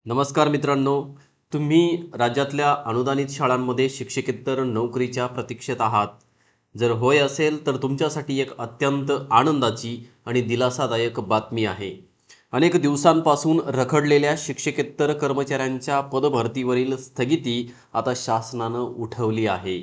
नमस्कार मित्रांनो, तुम्ही राज्यातल्या अनुदानित शाळांमध्ये शिक्षकेतर नोकरीच्या प्रतीक्षेत आहात. जर होय असेल तर तुमच्यासाठी एक अत्यंत आनंदाची आणि दिलासादायक बातमी आहे. अनेक दिवसांपासून रखडलेल्या शिक्षकेतर कर्मचाऱ्यांच्या पदभरतीवरील स्थगिती आता शासनानं उठवली आहे.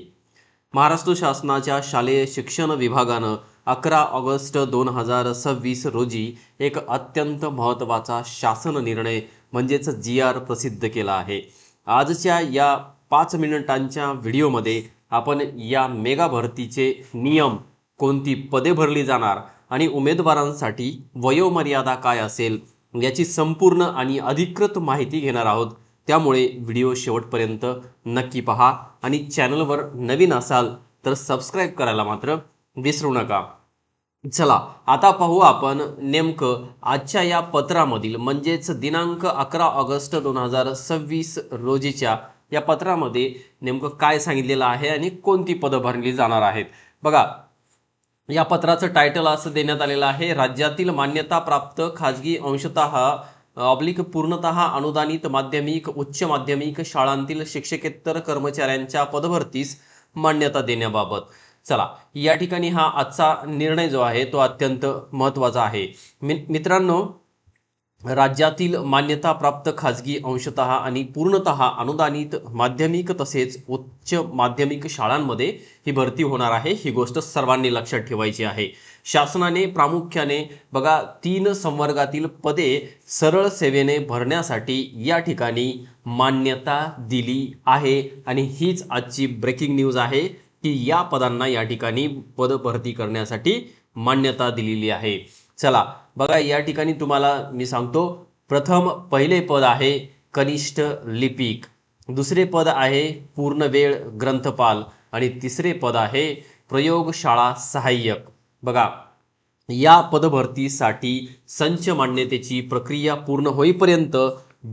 महाराष्ट्र शासनाच्या शालेय शिक्षण विभागानं 11 ऑगस्ट 2026 रोजी एक अत्यंत महत्त्वाचा शासन निर्णय म्हणजेच GR प्रसिद्ध केला आहे. आजच्या या 5 मिनिटांच्या व्हिडिओमध्ये आपण या मेगा भरतीचे नियम, कोणती पदे भरली जाणार आणि उमेदवारांसाठी वयोमर्यादा काय असेल याची संपूर्ण आणि अधिकृत माहिती घेणार आहोत. त्यामुळे व्हिडिओ शेवटपर्यंत नक्की पहा आणि चॅनलवर नवीन असाल तर सबस्क्राईब करायला मात्र विसरू नका. चला आता पाहू आपण नेमकं आजच्या या पत्रामधील म्हणजेच दिनांक 11 ऑगस्ट 2026 रोजीच्या या पत्रामध्ये नेमकं काय सांगितलेलं आहे आणि कोणती पदं भरली जाणार आहेत. बघा, या पत्राचं टायटल असं देण्यात आलेलं आहे, राज्यातील मान्यता प्राप्त खाजगी अंशतः पूर्णतः अनुदानित माध्यमिक उच्च माध्यमिक शाळांतील शिक्षकेतर कर्मचाऱ्यांच्या पदभरतीस मान्यता देण्याबाबत. चला, या ठिकाणी हा आजचा निर्णय जो आहे तो अत्यंत महत्त्वाचा आहे. मित्रांनो, राज्यातील मान्यता प्राप्त खाजगी अंशतः आणि पूर्णतः अनुदानित माध्यमिक तसेच उच्च माध्यमिक शाळांमध्ये ही भरती होणार आहे. ही गोष्ट सर्वांनी लक्षात ठेवायची आहे. शासनाने प्रामुख्याने बघा 3 संवर्गातील पदे सरळ सेवेने भरण्यासाठी या ठिकाणी मान्यता दिली आहे आणि हीच आजची ब्रेकिंग न्यूज आहे की या पदांना या ठिकाणी पद भरती करण्यासाठी मान्यता दिलेली आहे. चला बघा, या ठिकाणी तुम्हाला मी सांगतो, प्रथम पहिले पद आहे कनिष्ठ लिपिक, दुसरे पद आहे पूर्णवेळ ग्रंथपाल आणि तिसरे पद आहे प्रयोगशाळा सहाय्यक. बघा, या पदभरतीसाठी संच मान्यतेची प्रक्रिया पूर्ण होईपर्यंत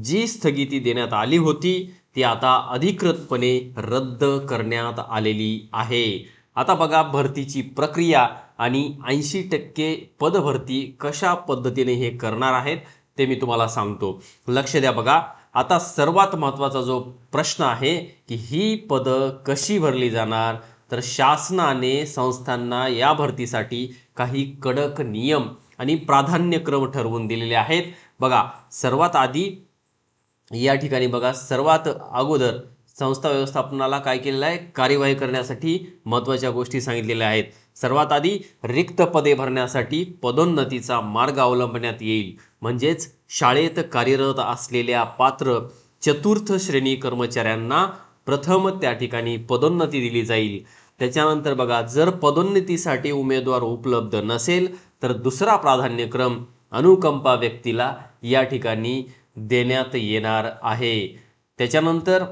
जी स्थगिती देण्यात आली होती ती आता अधिकृतपणे रद्द करण्यात आलेली आहे. आता बघा, भरतीची प्रक्रिया आणि 80% पदभरती कशा पद्धतीने हे करणार आहेत ते मी तुम्हाला सांगतो. लक्ष द्या. बघा, आता सर्वात महत्त्वाचा जो प्रश्न आहे की ही पदं कशी भरली जाणार, तर शासनाने संस्थांना या भरतीसाठी काही कडक नियम आणि प्राधान्यक्रम ठरवून दिलेले आहेत. बघा, सर्वात आधी या ठिकाणी बघा, सर्वात अगोदर संस्था व्यवस्थापनाला काय केलेलं आहे, कार्यवाही करण्यासाठी महत्त्वाच्या गोष्टी सांगितलेल्या आहेत. सर्वात आधी रिक्त पदे भरण्यासाठी पदोन्नतीचा मार्ग अवलंबण्यात येईल. म्हणजेच शाळेत कार्यरत असलेल्या पात्र चतुर्थ श्रेणी कर्मचाऱ्यांना प्रथम त्या ठिकाणी पदोन्नती दिली जाईल. त्याच्यानंतर बघा, जर पदोन्नतीसाठी उमेदवार उपलब्ध नसेल तर दुसरा प्राधान्यक्रम अनुकंपा व्यक्तीला या ठिकाणी देण्यात येणार आहे. त्याच्यानंतर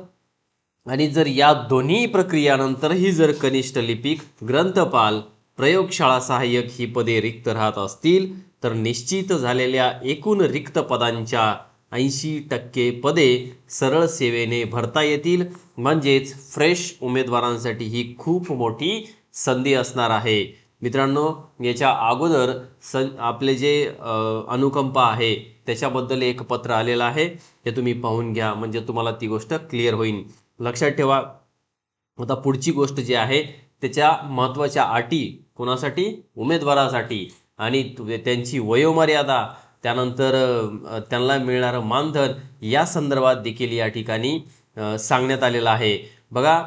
आणि जर या दोन्ही प्रक्रियानंतरही जर कनिष्ठ लिपिक, ग्रंथपाल, प्रयोगशाळा सहाय्यक ही पदे रिक्त राहत असतील तर निश्चित झालेल्या एकूण रिक्त पदांच्या 80% पदे सरळ सेवेने भरता येतील. म्हणजेच फ्रेश उमेदवारांसाठी ही खूप मोठी संधी असणार आहे. मित्रांनो, याच्या अगोदर आपले जे अनुकंपा आहे त्याच्याबद्दल एक पत्र आलेलं आहे, ते तुम्ही पाहून घ्या म्हणजे तुम्हाला ती गोष्ट क्लिअर होईल. लक्षात ठेवा. आता पुढची गोष्ट जी आहे त्याच्या महत्त्वाच्या अटी कोणासाठी, उमेदवारासाठी, आणि त्यांची वयोमर्यादा, त्यानंतर त्यांना मिळणारं मानधन या संदर्भात देखील या ठिकाणी सांगण्यात आलेलं आहे. बघा,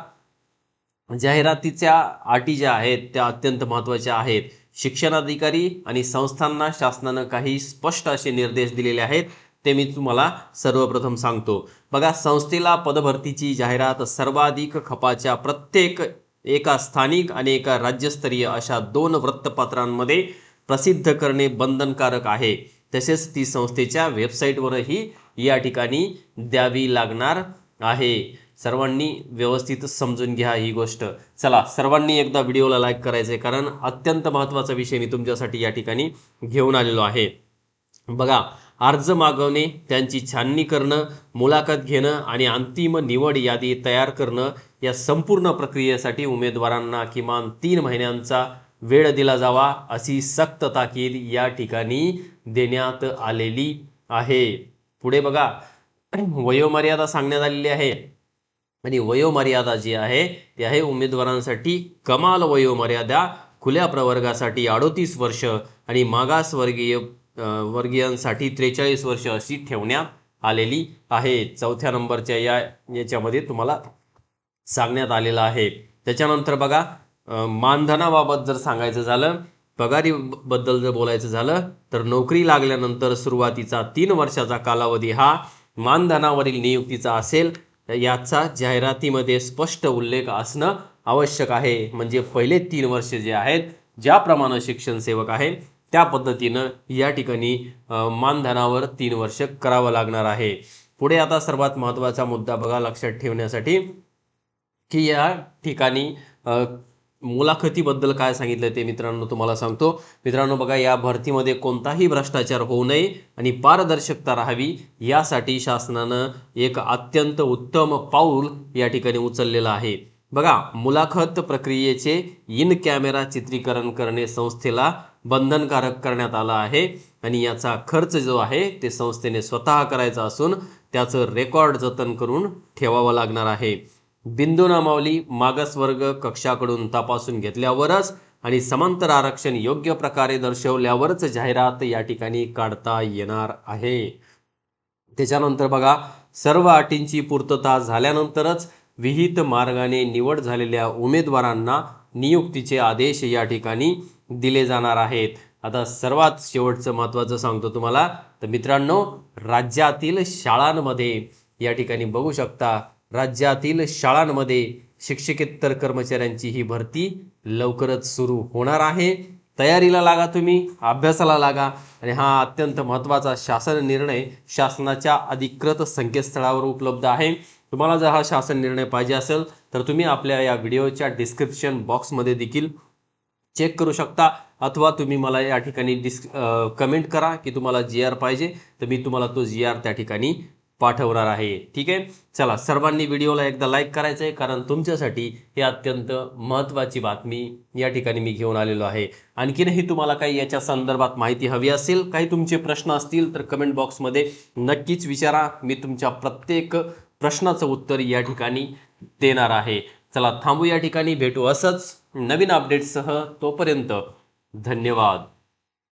जाहिरातीच्या अटी ज्या आहेत त्या अत्यंत महत्त्वाच्या आहेत. शिक्षणाधिकारी आणि संस्थांना शासनानं काही स्पष्ट असे निर्देश दिलेले आहेत, ते मी तुम्हाला सर्वप्रथम सांगतो. बघा, संस्थेला पदभरतीची जाहिरात सर्वाधिक खपाच्या प्रत्येक एका स्थानिक आणि एका राज्यस्तरीय अशा 2 वृत्तपत्रांमध्ये प्रसिद्ध करणे बंधनकारक आहे. तसेच ती संस्थेच्या वेबसाईटवरही या ठिकाणी द्यावी लागणार आहे. सर्वांनी व्यवस्थित समजून घ्या ही गोष्ट. चला, सर्वांनी एकदा व्हिडिओला लाईक करायचं आहे, कारण अत्यंत महत्त्वाचा विषय मी तुमच्यासाठी या ठिकाणी घेऊन आलेलो आहे. बघा, अर्ज मागवणे, त्यांची छाननी करणं, मुलाखत घेणं आणि अंतिम निवड यादी तयार करणं या संपूर्ण प्रक्रियेसाठी उमेदवारांना किमान 3 महिन्यांचा वेळ दिला जावा अशी सक्त ताकीद या ठिकाणी देण्यात आलेली आहे. पुढे बघा, वयोमर्यादा सांगण्यात आलेली आहे आणि वयोमर्यादा जी आहे ती आहे उमेदवारांसाठी कमाल वयोमर्यादा खुल्या प्रवर्गासाठी 38 वर्ष आणि वर्गीयांसाठी 43 वर्ष अशी ठेवण्यात आलेली आहे. चौथ्या नंबरच्या याच्यामध्ये तुम्हाला सांगण्यात आलेलं आहे. त्याच्यानंतर बघा मानधनाबाबत जर सांगायचं झालं, पगारी बद्दल जर बोलायचं झालं तर नोकरी लागल्यानंतर सुरुवातीचा 3 वर्षाचा कालावधी हा मानधनावरील नियुक्तीचा असेल. याचा जाहिरातीमध्ये स्पष्ट उल्लेख असणं आवश्यक आहे. म्हणजे पहिले 3 वर्ष जे आहेत ज्याप्रमाणे शिक्षण सेवक आहे त्या पद्धतीनं या ठिकाणी मानधनावर 3 वर्ष करावं लागणार आहे. पुढे आता सर्वात महत्त्वाचा मुद्दा बघा लक्षात ठेवण्यासाठी की या ठिकाणी मुलाखतीबद्दल काय सांगितलं ते मित्रांनो तुम्हाला सांगतो. मित्रांनो बघा या भरतीमध्ये कोणताही भ्रष्टाचार होऊ नये आणि पारदर्शकता राहावी यासाठी शासनानं एक अत्यंत उत्तम पाऊल या ठिकाणी उचललेलं आहे. बघा मुलाखत प्रक्रियेचे इन कॅमेरा चित्रीकरण करणे संस्थेला बंधनकारक करण्यात आलं आहे आणि याचा खर्च जो आहे ते संस्थेने स्वतः करायचा असून त्याचं रेकॉर्ड जतन करून ठेवावं लागणार आहे. बिंदूनामावली मागासवर्ग कक्षाकडून तपासून घेतल्यावरच आणि समांतर आरक्षण योग्य प्रकारे दर्शवल्यावरच जाहिरात या ठिकाणी काढता येणार आहे. त्याच्यानंतर बघा सर्व अटींची पूर्तता झाल्यानंतरच विहित मार्गाने निवड झालेल्या उमेदवारांना नियुक्तीचे आदेश या ठिकाणी दिले जाणार आहेत. आता सर्वात शेवटचं महत्त्वाचं सांगतो तुम्हाला. तर मित्रांनो राज्यातील शाळांमध्ये या ठिकाणी बघू शकता राज्यातील शाळांमध्ये शिक्षकेतर कर्मचाऱ्यांची ही भरती लवकरच सुरू होणार आहे. तयारीला लागा, तुम्ही अभ्यासाला लागा आणि हा अत्यंत महत्त्वाचा शासन निर्णय शासनाच्या अधिकृत संकेतस्थळावर उपलब्ध आहे. तुम्हाला जर हा शासन निर्णय पाहिजे असेल तर तुम्ही आपल्या या व्हिडिओच्या डिस्क्रिप्शन बॉक्समध्ये देखील चेक करू शकता अथवा तुम्ही मला या ठिकाणी कमेंट करा की तुम्हाला GR पाहिजे तर मी तुम्हाला तो GR त्या ठिकाणी पाठवणार आहे. ठीक आहे, चला सर्वांनी व्हिडिओला एकदा लाईक करायचं आहे कारण तुमच्यासाठी हे अत्यंत महत्त्वाची बातमी या ठिकाणी मी घेऊन आलेलो आहे. आणखीनही तुम्हाला काही याच्या संदर्भात माहिती हवी असेल, काही तुमचे प्रश्न असतील तर कमेंट बॉक्समध्ये नक्कीच विचारा. मी तुमच्या प्रत्येक प्रश्नाचं उत्तर या ठिकाणी देणार आहे. चला थांबू या ठिकाणी, भेटू असंच नवीन अपडेट्ससह. तोपर्यंत धन्यवाद.